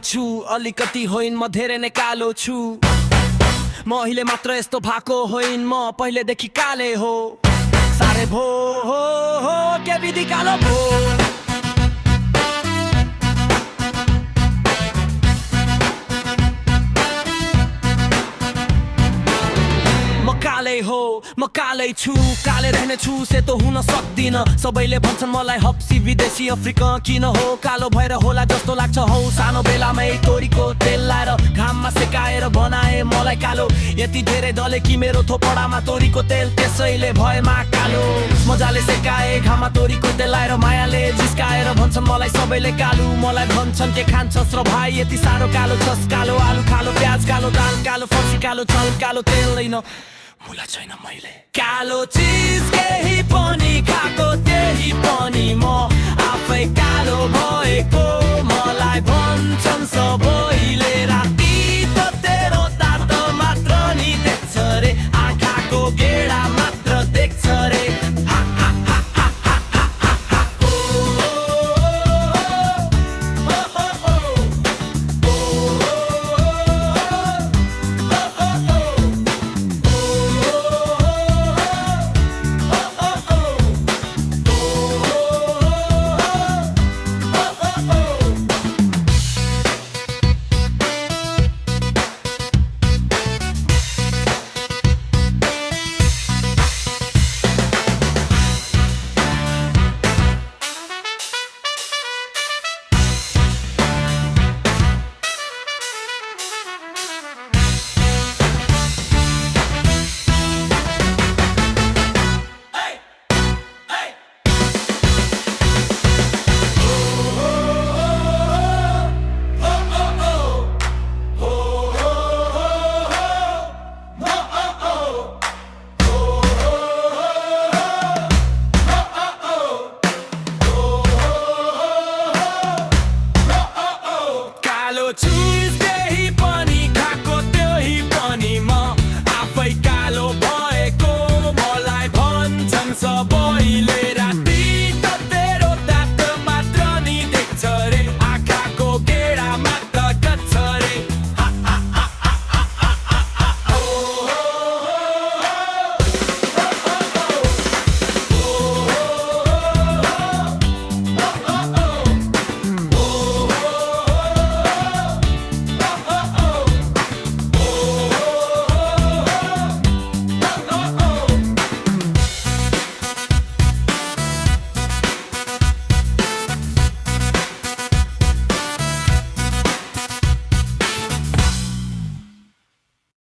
छु अलिकति होइन म धेरै नै कालो छु म अहिले मात्र यस्तो भएको होइन म पहिलेदेखि काले हो सारे भो हो के विधि कालो भो म कालै छु काले रहने छु सेतो हुन सक्दिन सबैले भन्छन् मलाई हप्सी विदेशी अफ्रिका किन हो कालो भएर होला जस्तो लाग्छ हौ सानो बेलामै तोरीको तेल लाएर घाममा सेकाएर बनाए मलाई कालो यति धेरै दले कि मेरो थोपडामा तोरीको तेल त्यसैले भएमा कालो मजाले सेकाए घाममा तोरीको तेल लाएर मायाले जिस्काएर भन्छन् मलाई सबैले कालो मलाई भन्छन् के खान्छस् र भाइ यति साह्रो कालो छस् कालो आलु कालो प्याज कालो दाल कालो फर्सी कालो चाल कालो तेल होइन मुला छैन मैले कालो चिज केही पनि खाएको त्यही पनि म आफै कालो भएको मलाई भन्छन् सबैले